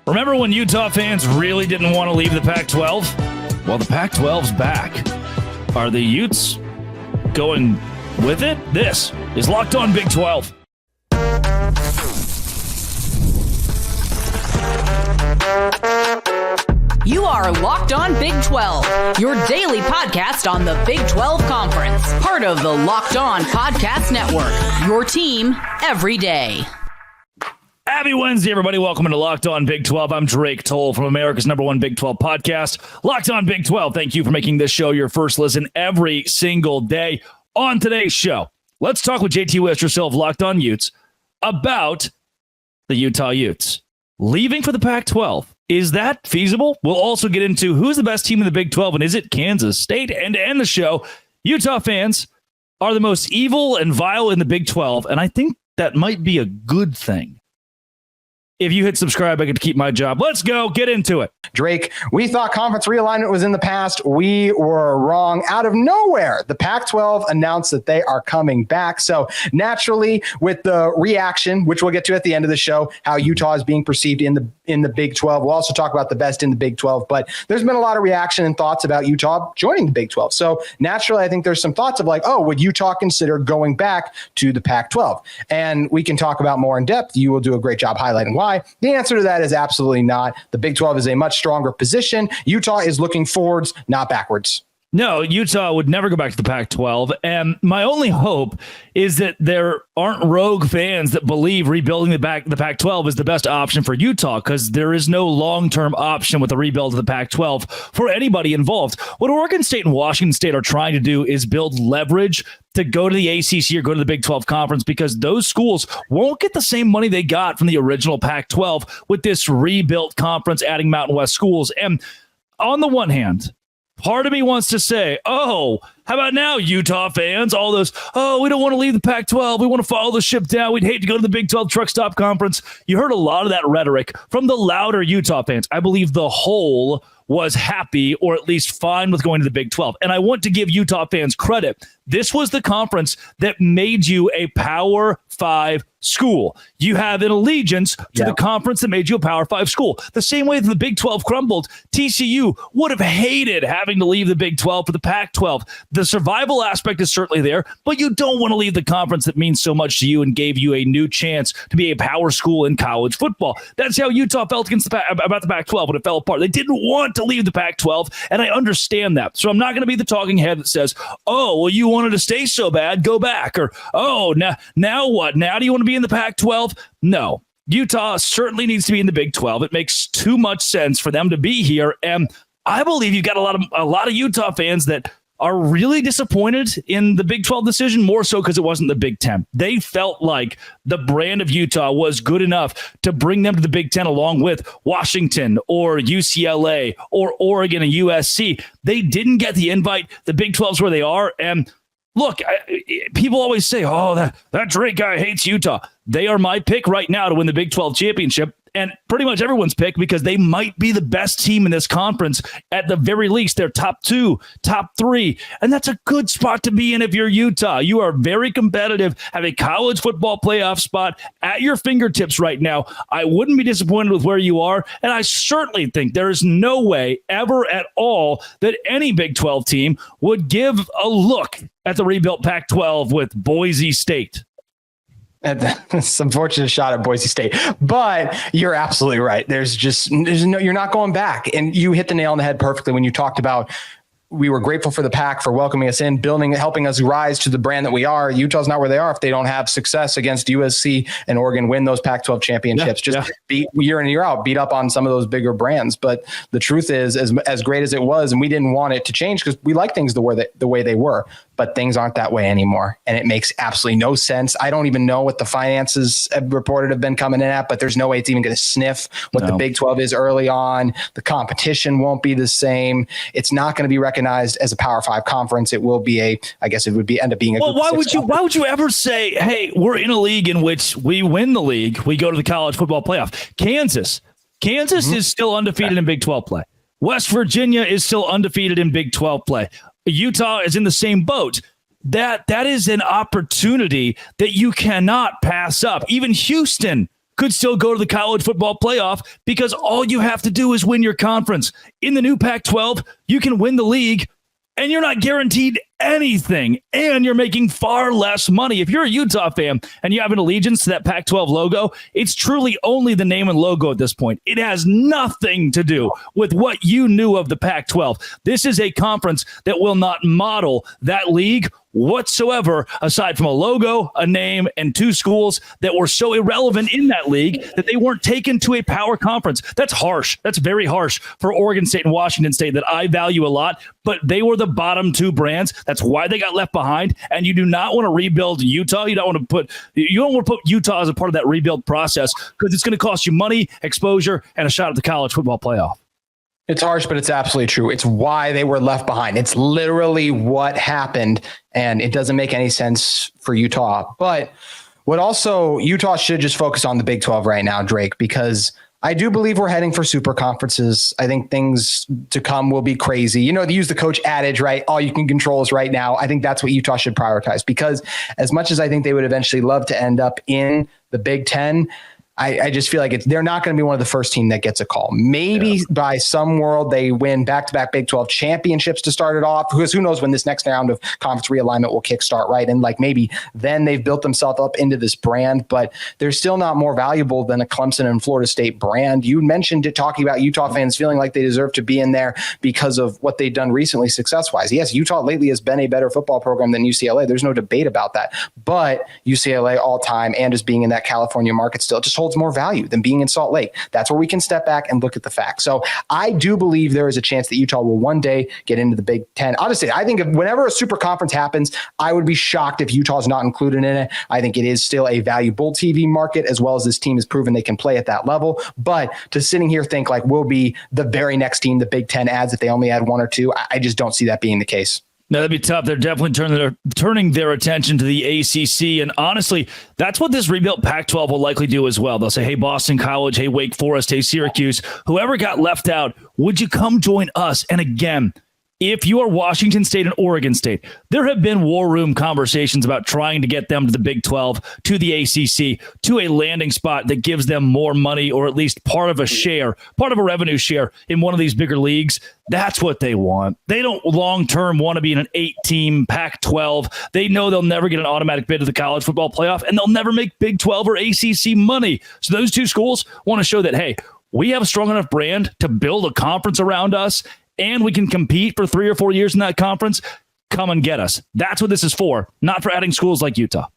Remember when Utah fans really didn't want to leave the Pac-12? Well, the Pac-12's back. Are the Utes going with it? This is Locked On Big 12. You are Locked On Big 12, your daily podcast on the Big 12 Conference. Part of the Locked On Podcast Network, your team every day. Happy Wednesday, everybody. Welcome into Locked On Big 12. I'm Drake Toll from America's #1 Big 12 podcast, Locked On Big 12. Thank you for making this show your first listen every single day. On today's show, let's talk with JT Westersill of Locked On Utes about the Utah Utes leaving for the Pac-12. Is that feasible? We'll also get into who's the best team in the Big 12, and is it Kansas State? And to end the show, Utah fans are the most evil and vile in the Big 12, and I think that might be a good thing. If you hit subscribe, I get to keep my job. Let's go. Get into it. Drake, we thought conference realignment was in the past. We were wrong. Out of nowhere, the Pac-12 announced that they are coming back. So naturally, with the reaction, which we'll get to at the end of the show, how Utah is being perceived in the Big 12. We'll also talk about the best in the Big 12. But there's been a lot of reaction and thoughts about Utah joining the Big 12. So naturally, I think there's some thoughts of like, oh, would Utah consider going back to the Pac-12? And we can talk about more in depth. You will do a great job highlighting why. The answer to that is absolutely not. The Big 12 is a much stronger position. Utah is looking forwards, not backwards. No, Utah would never go back to the Pac-12. And my only hope is that there aren't rogue fans that believe rebuilding the Pac-12 is the best option for Utah, because there is no long-term option with the rebuild of the Pac-12 for anybody involved. What Oregon State and Washington State are trying to do is build leverage to go to the ACC or go to the Big 12 conference, because those schools won't get the same money they got from the original Pac-12 with this rebuilt conference, adding Mountain West schools. And on the one hand, part of me wants to say, oh, how about now, Utah fans? All those, oh, we don't want to leave the Pac-12. We want to follow the ship down. We'd hate to go to the Big 12 truck stop conference. You heard a lot of that rhetoric from the louder Utah fans. I believe the whole was happy, or at least fine, with going to the Big 12. And I want to give Utah fans credit. This was the conference that made you a Power 5 school. You have an allegiance to the conference that made you a Power 5 school. The same way that the Big 12 crumbled, TCU would have hated having to leave the Big 12 for the Pac-12. The survival aspect is certainly there, but you don't want to leave the conference that means so much to you and gave you a new chance to be a power school in college football. That's how Utah felt about the Pac-12 when it fell apart. They didn't want to leave the Pac-12, and I understand that. So I'm not going to be the talking head that says, oh, well, you wanted to stay so bad, go back. Or, oh, now what? Now do you want to be in the Pac-12? No. Utah certainly needs to be in the Big 12. It makes too much sense for them to be here. And I believe you've got a lot of Utah fans that are really disappointed in the Big 12 decision, more so because it wasn't the Big 10. They felt like the brand of Utah was good enough to bring them to the Big 10 along with Washington or UCLA or Oregon and USC. They didn't get the invite. The Big 12's where they are. And look, people always say, oh, that Drake guy hates Utah. They are my pick right now to win the Big 12 championship. And pretty much everyone's pick, because they might be the best team in this conference. At the very least, they're top 2, top 3. And that's a good spot to be in if you're Utah. You are very competitive, have a college football playoff spot at your fingertips right now. I wouldn't be disappointed with where you are. And I certainly think there is no way ever at all that any Big 12 team would give a look at the rebuilt Pac-12 with Boise State. It's an unfortunate shot at Boise State, but you're absolutely right. You're not going back. And you hit the nail on the head perfectly when you talked about, we were grateful for the Pac for welcoming us in, helping us rise to the brand that we are. Utah's not where they are if they don't have success against USC and Oregon, win those Pac-12 championships, beat year in, year out, beat up on some of those bigger brands. But the truth is, as great as it was, and we didn't want it to change because we like things the way they were, but things aren't that way anymore. And it makes absolutely no sense. I don't even know what the finances reported have been coming in at, but there's no way it's even going to sniff what the Big 12 is early on. The competition won't be the same. It's not going to be recognized as a Power 5 conference. It will be end up being a. Well, why would you ever say, hey, we're in a league in which we win the league, we go to the college football playoff? Kansas is still undefeated in Big 12 play. West Virginia is still undefeated in Big 12 play. Utah is in the same boat. That is an opportunity that you cannot pass up. Even Houston could still go to the college football playoff because all you have to do is win your conference. In the new Pac-12, you can win the league and you're not guaranteed anything, and you're making far less money. If you're a Utah fan and you have an allegiance to that Pac-12 logo, it's truly only the name and logo at this point. It has nothing to do with what you knew of the Pac-12. This is a conference that will not model that league whatsoever, aside from a logo, a name, and two schools that were so irrelevant in that league that they weren't taken to a power conference. That's harsh. That's very harsh for Oregon State and Washington State that I value a lot, but they were the bottom two brands. That's why they got left behind. And you do not want to rebuild Utah. You don't want to put Utah as a part of that rebuild process because it's going to cost you money, exposure, and a shot at the college football playoff. It's harsh, but it's absolutely true. It's why they were left behind. It's literally what happened, and it doesn't make any sense for Utah. But what also Utah should just focus on the Big 12 right now, Drake, because I do believe we're heading for super conferences. I think things to come will be crazy. You know, they use the coach adage, right? All you can control is right now. I think that's what Utah should prioritize, because as much as I think they would eventually love to end up in the Big 10, I just feel like they're not going to be one of the first team that gets a call. Maybe by some world they win back-to-back Big 12 championships to start it off, because who knows when this next round of conference realignment will kickstart, right? And like maybe then they've built themselves up into this brand, but they're still not more valuable than a Clemson and Florida State brand. You mentioned it, talking about Utah fans feeling like they deserve to be in there because of what they've done recently success-wise. Yes, Utah lately has been a better football program than UCLA. There's no debate about that. But UCLA all time, and just being in that California market still, just holds more value than being in Salt Lake. That's where we can step back and look at the facts. So I do believe there is a chance that Utah will one day get into the Big 10. I'll just say, I think whenever a super conference happens, I would be shocked if Utah's not included in it. I think it is still a valuable TV market, as well as this team has proven they can play at that level. But to sitting here think like we'll be the very next team the Big 10 adds if they only add one or two, I just don't see that being the case. No, that'd be tough. They're definitely turning their attention to the ACC. And honestly, that's what this rebuilt Pac-12 will likely do as well. They'll say, hey, Boston College, hey, Wake Forest, hey, Syracuse, whoever got left out, would you come join us? And again, if you are Washington State and Oregon State, there have been war room conversations about trying to get them to the Big 12, to the ACC, to a landing spot that gives them more money, or at least part of a revenue share in one of these bigger leagues. That's what they want. They don't long-term want to be in an 8-team Pac-12. They know they'll never get an automatic bid to the college football playoff, and they'll never make Big 12 or ACC money. So those two schools want to show that, hey, we have a strong enough brand to build a conference around us, and we can compete for 3 or 4 years in that conference. Come and get us. That's what this is for, not for adding schools like Utah.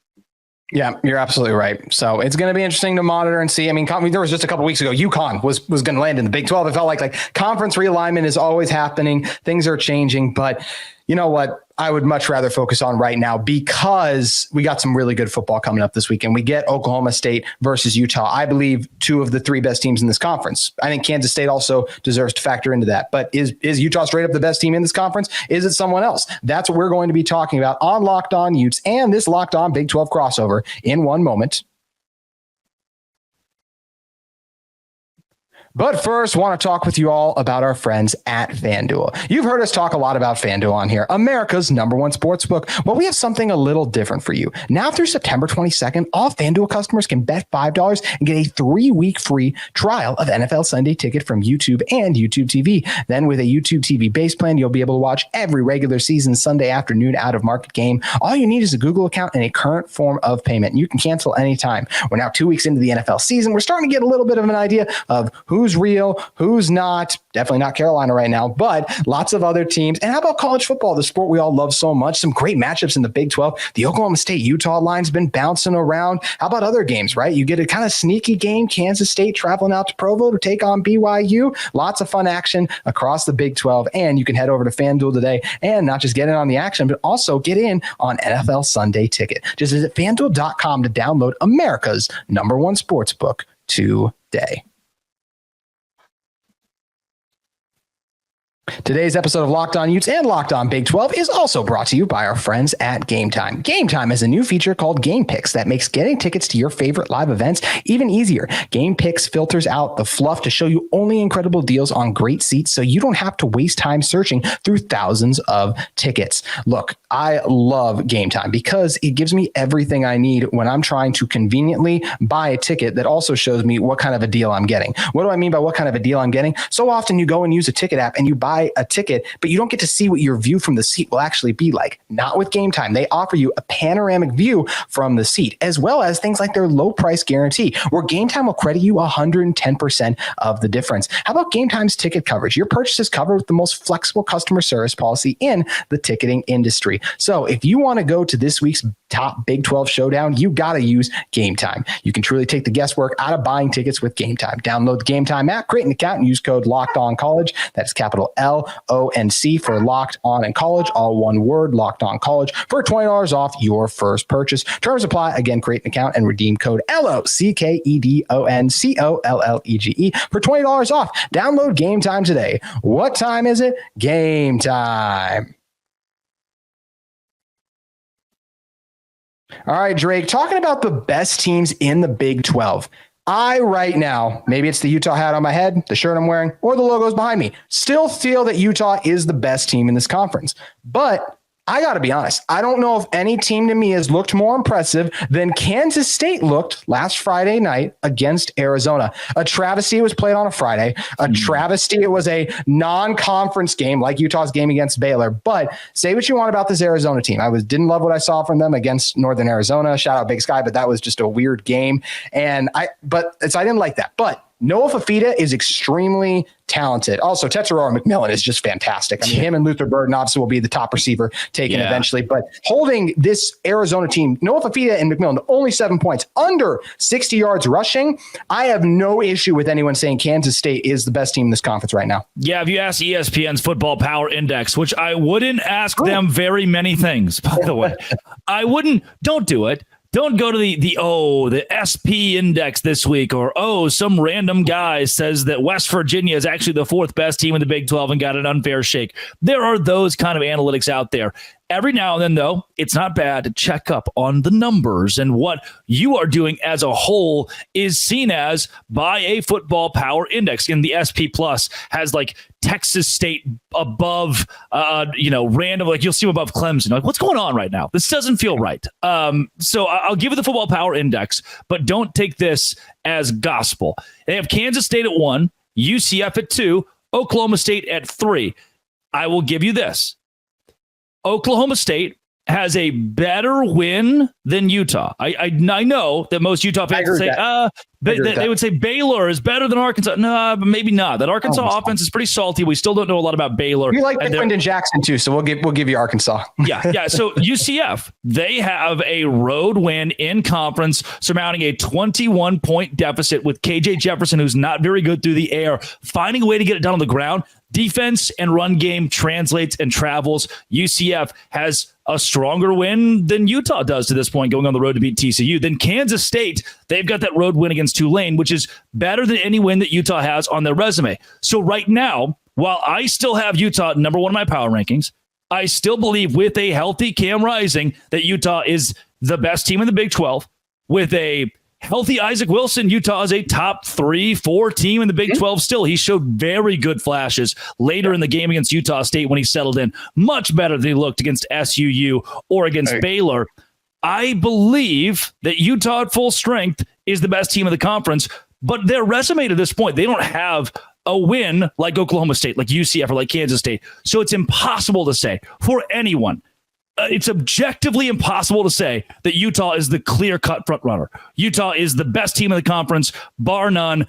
Yeah, you're absolutely right. So it's going to be interesting to monitor and see. I mean, there was just a couple weeks ago, UConn was going to land in the Big 12. It felt like conference realignment is always happening. Things are changing, but you know what? I would much rather focus on right now, because we got some really good football coming up this weekend. We get Oklahoma State versus Utah. I believe 2 of the 3 best teams in this conference. I think Kansas State also deserves to factor into that. But is Utah straight up the best team in this conference? Is it someone else? That's what we're going to be talking about on Locked On Utes and this Locked On Big 12 crossover in one moment. But first, want to talk with you all about our friends at FanDuel. You've heard us talk a lot about FanDuel on here, America's #1 sportsbook. Well, we have something a little different for you. Now through September 22nd, all FanDuel customers can bet $5 and get a 3-week free trial of NFL Sunday Ticket from YouTube and YouTube TV. Then with a YouTube TV base plan, you'll be able to watch every regular season Sunday afternoon out-of-market game. All you need is a Google account and a current form of payment. You can cancel anytime. We're now 2 weeks into the NFL season. We're starting to get a little bit of an idea of who's real, who's not. Definitely not Carolina right now, but lots of other teams. And how about college football, the sport we all love so much? Some great matchups in the Big 12. The Oklahoma State-Utah line's been bouncing around. How about other games, right? You get a kind of sneaky game, Kansas State traveling out to Provo to take on BYU. Lots of fun action across the Big 12. And you can head over to FanDuel today and not just get in on the action, but also get in on NFL Sunday Ticket. Just visit FanDuel.com to download America's #1 sportsbook today. Today's episode of Locked On Utes and Locked On Big 12 is also brought to you by our friends at GameTime. GameTime has a new feature called Game Picks that makes getting tickets to your favorite live events even easier. Game Picks filters out the fluff to show you only incredible deals on great seats so you don't have to waste time searching through thousands of tickets. Look, I love GameTime because it gives me everything I need when I'm trying to conveniently buy a ticket that also shows me what kind of a deal I'm getting. What do I mean by what kind of a deal I'm getting? So often you go and use a ticket app and you buy a ticket, but you don't get to see what your view from the seat will actually be like. Not with GameTime. They offer you a panoramic view from the seat, as well as things like their low price guarantee, where GameTime will credit you 110% of the difference. How about GameTime's ticket coverage? Your purchase is covered with the most flexible customer service policy in the ticketing industry. So if you want to go to this week's top Big 12 showdown, you got to use GameTime. You can truly take the guesswork out of buying tickets with GameTime. Download the GameTime app, create an account, and use code LOCKEDONCollege. That's capital LONC for Locked On and College, all one word, Locked On College, for $20 off your first purchase. Terms apply. Again, create an account and redeem code LOCKEDONCOLLEGE for $20 off. Download GameTime today. What time is it? Game time. All right, Drake, talking about the best teams in the Big 12. I, right now, maybe it's the Utah hat on my head, the shirt I'm wearing, or the logos behind me, still feel that Utah is the best team in this conference. But I got to be honest, I don't know if any team to me has looked more impressive than Kansas State looked last Friday night against Arizona. A travesty it was played on a Friday. A travesty it was a non-conference game like Utah's game against Baylor. But say what you want about this Arizona team. I didn't love what I saw from them against Northern Arizona. Shout out Big Sky, but that was just a weird game. I didn't like that. But Noah Fafita is extremely talented. Also, Tetsuroa McMillan is just fantastic. I mean, him and Luther Burden obviously will be the top receiver taken eventually. But holding this Arizona team, Noah Fafita and McMillan, only 7 points, under 60 yards rushing. I have no issue with anyone saying Kansas State is the best team in this conference right now. Yeah, if you ask ESPN's Football Power Index, which I wouldn't ask them very many things, by the way. Don't do it. Don't go to the SP index this week, or some random guy says that West Virginia is actually the fourth best team in the Big 12 and got an unfair shake. There are those kind of analytics out there. Every now and then, though, it's not bad to check up on the numbers, and what you are doing as a whole is seen as by a Football Power Index. And the SP Plus has like Texas State above, random, like you'll see them above Clemson. Like, what's going on right now? This doesn't feel right. So I'll give it the Football Power Index, but don't take this as gospel. They have Kansas State at 1, UCF at 2, Oklahoma State at 3. I will give you this. Oklahoma State has a better win than Utah. I know that most Utah fans say, they would say Baylor is better than Arkansas. No, but maybe not. That Arkansas offense is pretty salty. We still don't know a lot about Baylor. You like Quentin Jackson too, so we'll give you Arkansas. Yeah. So UCF, they have a road win in conference, surmounting a 21-point deficit with KJ Jefferson, who's not very good through the air, finding a way to get it done on the ground. Defense and run game translates and travels. UCF has a stronger win than Utah does to this point, going on the road to beat TCU. Then Kansas State, they've got that road win against Tulane, which is better than any win that Utah has on their resume. So right now, while I still have Utah number 1 in my power rankings, I still believe with a healthy Cam Rising that Utah is the best team in the Big 12. With a healthy Isaac Wilson, Utah is a top 3-4 team in the Big 12 still. He showed very good flashes later in the game against Utah State when he settled in. Much better than he looked against SUU or against Baylor. I believe that Utah at full strength is the best team in the conference, but their resume to this point, they don't have a win like Oklahoma State, like UCF, or like Kansas State. So it's impossible to say for anyone. It's objectively impossible to say that Utah is the clear-cut front runner. Utah is the best team in the conference, bar none,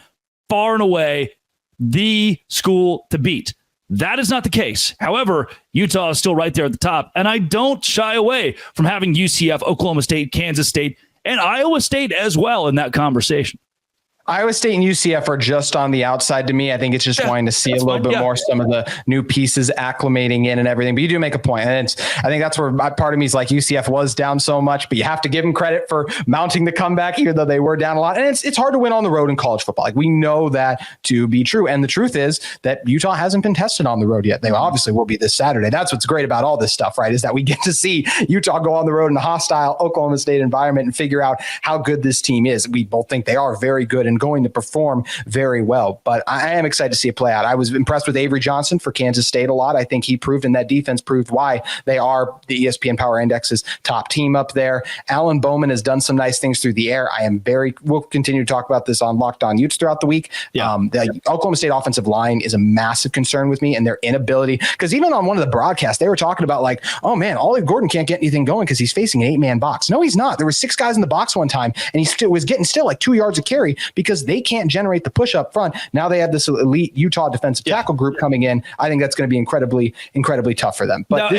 far and away, the school to beat. That is not the case. However, Utah is still right there at the top, and I don't shy away from having UCF, Oklahoma State, Kansas State, and Iowa State as well in that conversation. Iowa State and UCF are just on the outside to me. I think it's just wanting to see a little bit more, some of the new pieces acclimating in and everything. But you do make a point. And I think that's where part of me is like, UCF was down so much, but you have to give them credit for mounting the comeback, even though they were down a lot. And it's hard to win on the road in college football. Like, we know that to be true. And the truth is that Utah hasn't been tested on the road yet. They obviously will be this Saturday. That's what's great about all this stuff, right? Is that we get to see Utah go on the road in a hostile Oklahoma State environment and figure out how good this team is. We both think they are very good and going to perform very well. But I am excited to see it play out. I was impressed with Avery Johnson for Kansas State a lot. I think he proved, and that defense proved why they are the ESPN Power Index's top team up there. Alan Bowman has done some nice things through the air. We'll continue to talk about this on Locked On Utes throughout the week. Yeah. The Oklahoma State offensive line is a massive concern with me, and their inability, because even on one of the broadcasts, they were talking about like, oh man, Ollie Gordon can't get anything going because he's facing an 8-man box. No, he's not. There were 6 guys in the box one time, and he was getting like 2 yards a carry because they can't generate the push up front. Now they have this elite Utah defensive tackle group coming in. I think that's going to be incredibly, incredibly tough for them. But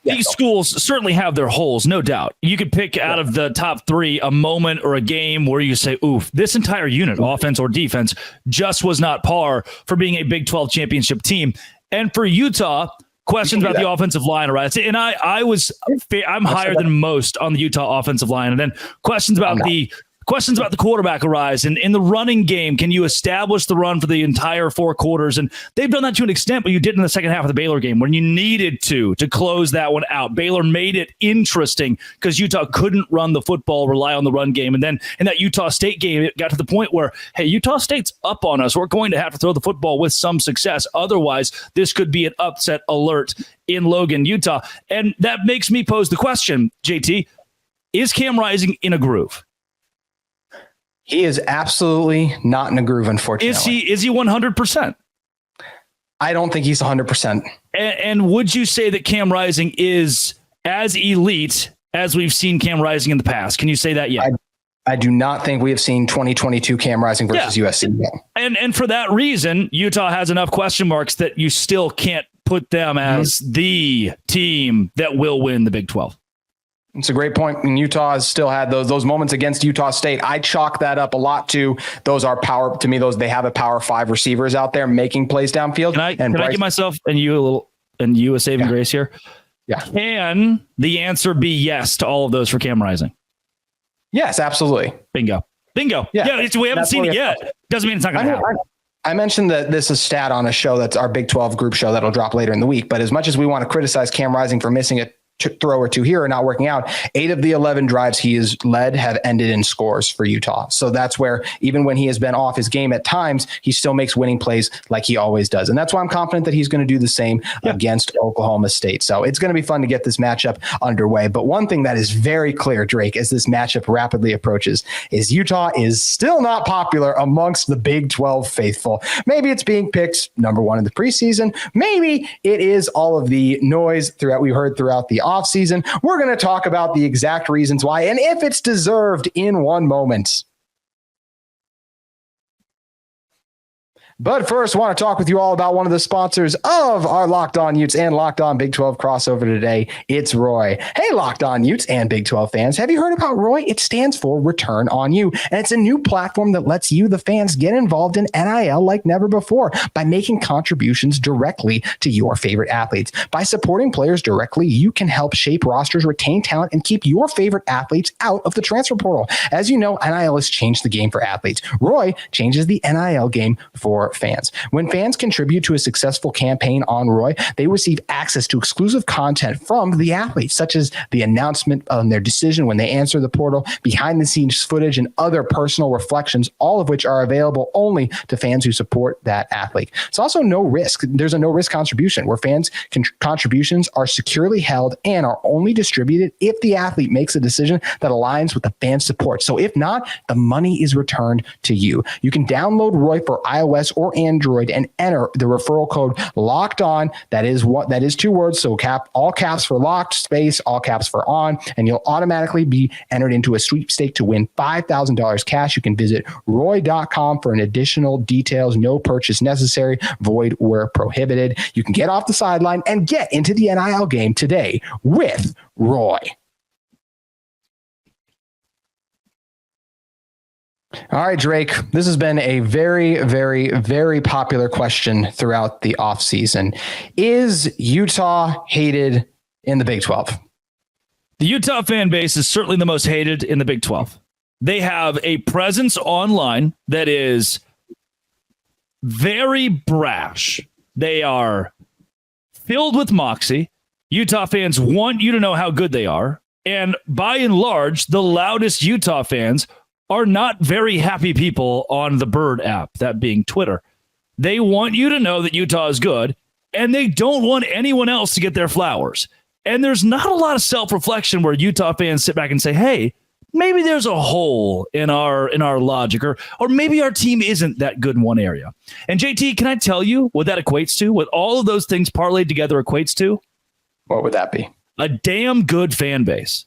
these schools certainly have their holes, no doubt. You could pick out of the top 3 a moment or a game where you say, oof, this entire unit, offense or defense, just was not par for being a Big 12 championship team. And for Utah, questions about the offensive line arise. And I'm higher than most on the Utah offensive line. And then questions about the quarterback arise. And in the running game, can you establish the run for the entire 4 quarters? And they've done that to an extent, but you did in the second half of the Baylor game when you needed to close that one out. Baylor made it interesting because Utah couldn't run the football, rely on the run game. And then in that Utah State game, it got to the point where, hey, Utah State's up on us. We're going to have to throw the football with some success. Otherwise, this could be an upset alert in Logan, Utah. And that makes me pose the question, JT, is Cam Rising in a groove? He is absolutely not in a groove, unfortunately. Is he 100%? I don't think he's 100%. And would you say that Cam Rising is as elite as we've seen Cam Rising in the past? Can you say that yet? I do not think we have seen 2022 Cam Rising versus USC yet. And for that reason, Utah has enough question marks that you still can't put them as the team that will win the Big 12. It's a great point. And Utah has still had those moments against Utah State. I chalk that up a lot to those are power to me. They have a power 5 receivers out there making plays downfield. Can I give myself and you a saving grace here? Yeah. Can the answer be yes to all of those for Cam Rising? Yes, absolutely. Bingo. Yeah, we haven't seen it yet. Doesn't mean it's not going to happen. I mentioned that this is a stat on a show that's our Big 12 group show that'll drop later in the week. But as much as we want to criticize Cam Rising for missing it, throw or 2 here or not working out, 8 of the 11 drives he has led have ended in scores for Utah. So that's where even when he has been off his game at times, he still makes winning plays like he always does. And that's why I'm confident that he's going to do the same against Oklahoma State. So it's going to be fun to get this matchup underway. But one thing that is very clear, Drake, as this matchup rapidly approaches, is Utah is still not popular amongst the Big 12 faithful. Maybe it's being picked number 1 in the preseason. Maybe it is all of the noise we heard throughout the offseason. We're going to talk about the exact reasons why and if it's deserved in one moment. But first, I want to talk with you all about one of the sponsors of our Locked On Utes and Locked On Big 12 crossover today. It's Roy. Hey, Locked On Utes and Big 12 fans. Have you heard about Roy? It stands for Return on You. And it's a new platform that lets you, the fans, get involved in NIL like never before by making contributions directly to your favorite athletes. By supporting players directly, you can help shape rosters, retain talent, and keep your favorite athletes out of the transfer portal. As you know, NIL has changed the game for athletes. Roy changes the NIL game for fans. When fans contribute to a successful campaign on Roy, they receive access to exclusive content from the athletes, such as the announcement on their decision when they answer the portal, behind the scenes footage, and other personal reflections, all of which are available only to fans who support that athlete. It's also no risk. There's a no risk contribution where fans' contributions are securely held and are only distributed if the athlete makes a decision that aligns with the fan support. So if not, the money is returned to you. You can download Roy for iOS or Android and enter the referral code Locked On. That is 2 words. So all caps for locked, space, all caps for on, and you'll automatically be entered into a sweepstake to win $5,000 cash. You can visit roy.com for an additional details. No purchase necessary. Void where prohibited. You can get off the sideline and get into the NIL game today with Roy. All right, Drake, this has been a very, very, very popular question throughout the offseason. Is Utah hated in the Big 12? The Utah fan base is certainly the most hated in the Big 12. They have a presence online that is very brash. They are filled with moxie. Utah fans want you to know how good they are. And by and large, the loudest Utah fans are not very happy people on the Bird app, that being Twitter. They want you to know that Utah is good, and they don't want anyone else to get their flowers. And there's not a lot of self-reflection where Utah fans sit back and say, hey, maybe there's a hole in our logic, or maybe our team isn't that good in one area. And JT, can I tell you what that equates to? What all of those things parlayed together equates to? What would that be? A damn good fan base.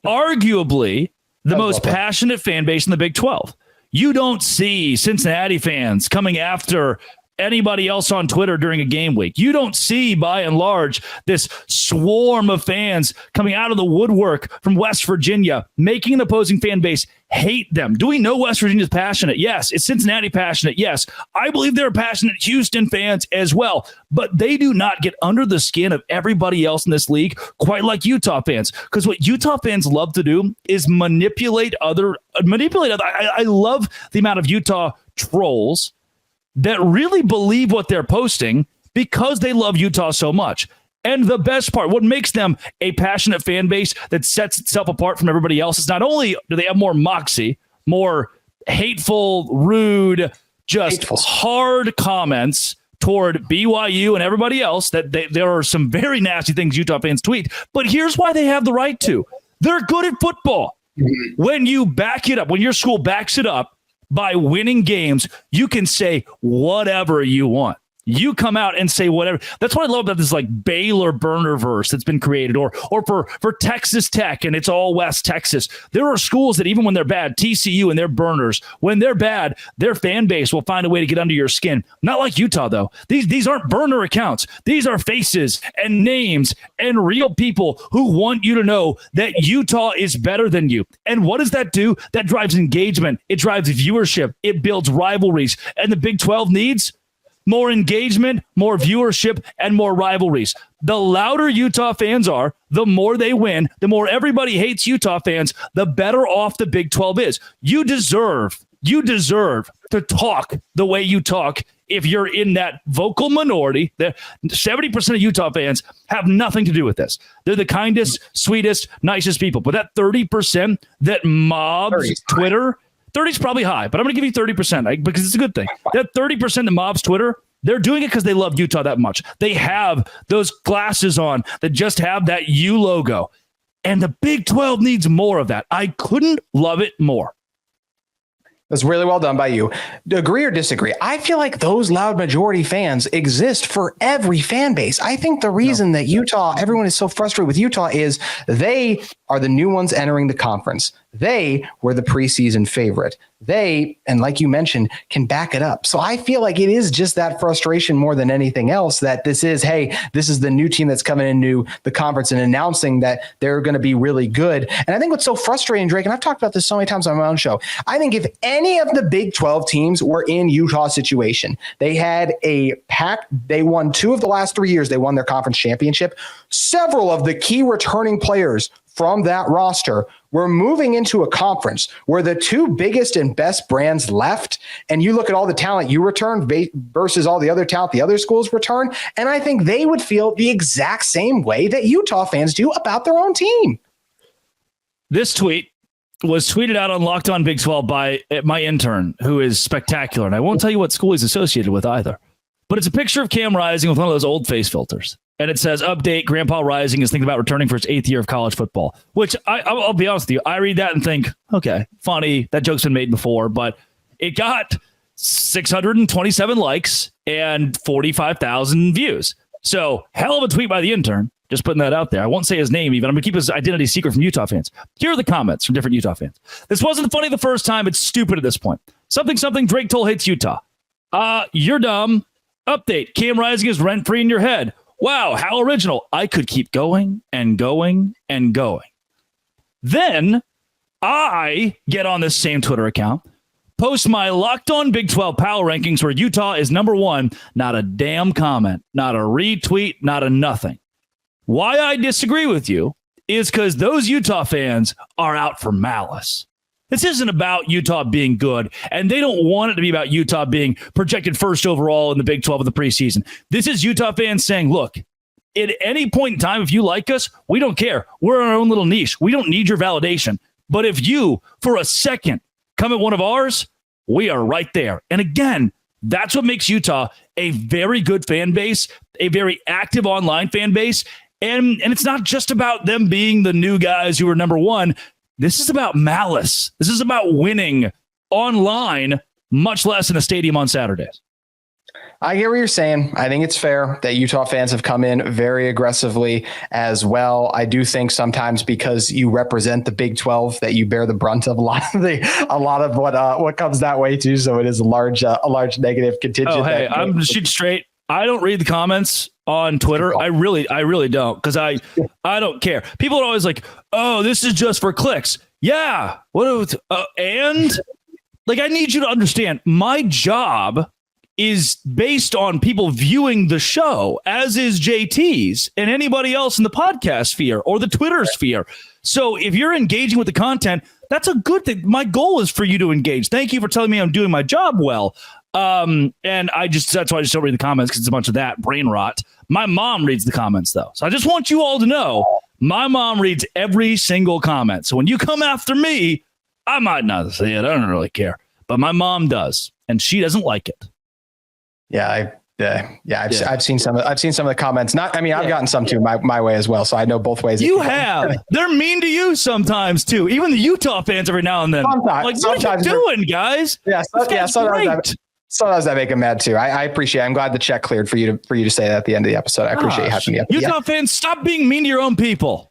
Arguably the most passionate fan base in the Big 12. You don't see Cincinnati fans coming after anybody else on Twitter during a game week. You don't see, by and large, this swarm of fans coming out of the woodwork from West Virginia, making an opposing fan base hate them. Do we know West Virginia's passionate? Yes. Is Cincinnati passionate? Yes. I believe they're passionate Houston fans as well, but they do not get under the skin of everybody else in this league quite like Utah fans, because what Utah fans love to do is manipulate other. I love the amount of Utah trolls that really believe what they're posting because they love Utah so much. And the best part, what makes them a passionate fan base that sets itself apart from everybody else, is not only do they have more moxie, more hateful, rude, just hard comments toward BYU and everybody else, that there are some very nasty things Utah fans tweet, but here's why they have the right to. They're good at football. Mm-hmm. When you back it up, when your school backs it up by winning games, you can say whatever you want. You come out and say whatever. That's what I love about this like Baylor burner verse that's been created, or for Texas Tech, and it's all West Texas. There are schools that even when they're bad, TCU and their burners, when they're bad, their fan base will find a way to get under your skin. Not like Utah, though. These aren't burner accounts. These are faces and names and real people who want you to know that Utah is better than you. And what does that do? That drives engagement. It drives viewership. It builds rivalries. And the Big 12 needs more engagement, more viewership, and more rivalries. The louder Utah fans are, the more they win, the more everybody hates Utah fans, the better off the Big 12 is. You deserve to talk the way you talk if you're in that vocal minority. That 70% of Utah fans have nothing to do with this. They're the kindest, sweetest, nicest people. But that 30% that mobs Twitter, 30 is probably high, but I'm going to give you 30% because it's a good thing. That 30% that mobs Twitter, they're doing it because they love Utah that much. They have those glasses on that just have that U logo. And the Big 12 needs more of that. I couldn't love it more. That's really well done by you. Agree or disagree? I feel like those loud majority fans exist for every fan base. I think the reason that everyone is so frustrated with Utah is they are the new ones entering the conference. They were the preseason favorite. They, and like you mentioned, can back it up. So I feel like it is just that frustration more than anything else, that this is the new team that's coming into the conference and announcing that they're going to be really good. And I think what's so frustrating, Drake, and I've talked about this so many times on my own show, I think if any of the Big 12 teams were in Utah's situation, they had they won 2 of the last 3 years, they won their conference championship. Several of the key returning players from that roster were moving into a conference where the 2 biggest and best brands left, and you look at all the talent you return versus all the other talent the other schools return, and I think they would feel the exact same way that Utah fans do about their own team. This tweet was tweeted out on Locked On Big 12 by my intern, who is spectacular, and I won't tell you what school he's associated with either. But it's a picture of Cam Rising with one of those old face filters. And it says, update, Grandpa Rising is thinking about returning for his 8th year of college football, which I'll be honest with you. I read that and think, okay, funny. That joke's been made before, but it got 627 likes and 45,000 views. So hell of a tweet by the intern. Just putting that out there. I won't say his name even. I'm going to keep his identity secret from Utah fans. Here are the comments from different Utah fans. This wasn't funny the first time. It's stupid at this point. Something Drake Toll hates Utah. You're dumb. Update, Cam Rising is rent-free in your head. Wow, how original. I could keep going and going and going. Then I get on this same Twitter account, post my Locked On Big 12 power rankings where Utah is number 1. Not a damn comment, not a retweet, not a nothing. Why I disagree with you is because those Utah fans are out for malice. This isn't about Utah being good, and they don't want it to be about Utah being projected first overall in the Big 12 of the preseason. This is Utah fans saying, look, at any point in time, if you like us, we don't care. We're in our own little niche. We don't need your validation. But if you, for a second, come at one of ours, we are right there. And again, that's what makes Utah a very good fan base, a very active online fan base. And it's not just about them being the new guys who are number 1. This is about malice. This is about winning online, much less in a stadium on Saturdays. I get what you're saying. I think it's fair that Utah fans have come in very aggressively as well. I do think sometimes because you represent the Big 12 that you bear the brunt of a lot of what comes that way too. So it is a large negative contingent. Oh, hey, I'm just shoot straight. I don't read the comments on Twitter. I really don't, because I don't care. People are always like, "Oh, this is just for clicks." Yeah. And like, I need you to understand, my job is based on people viewing the show, as is JT's and anybody else in the podcast sphere or the Twitter sphere. So if you're engaging with the content, that's a good thing. My goal is for you to engage. Thank you for telling me I'm doing my job well. And that's why I just don't read the comments, because it's a bunch of that brain rot. My mom reads the comments though. So I just want you all to know my mom reads every single comment. So when you come after me, I might not say it. I don't really care, but my mom does, and she doesn't like it. Yeah, I've seen some of the comments. I've gotten some too my way as well. So I know both ways. You have. They're mean to you sometimes too. Even the Utah fans every now and then. Sometimes, what are you doing, guys? Yeah, sometimes I make them mad too. I appreciate it. I'm glad the check cleared for you to say that at the end of the episode. I appreciate you having me up. Utah fans, stop being mean to your own people.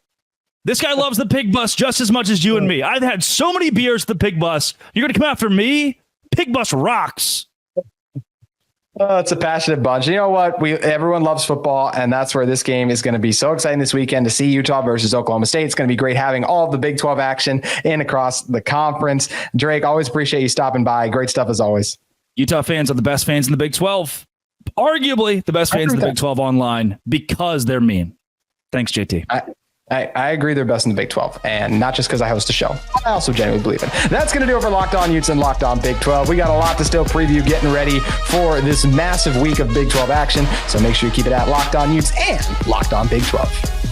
This guy loves the Pig Bus just as much as you and me. I've had so many beers at the Pig Bus. You're going to come after me? Pig Bus rocks. It's a passionate bunch. You know what? Everyone loves football, and that's where this game is going to be so exciting this weekend to see Utah versus Oklahoma State. It's going to be great having all of the Big 12 action in across the conference. Drake, always appreciate you stopping by. Great stuff as always. Utah fans are the best fans in the Big 12. Arguably the best fans in the Big 12 online, because they're mean. Thanks, JT. I agree they're best in the Big 12, and not just because I host a show. I also genuinely believe it. That's going to do it for Locked On Utes and Locked On Big 12. We got a lot to still preview, getting ready for this massive week of Big 12 action. So make sure you keep it at Locked On Utes and Locked On Big 12.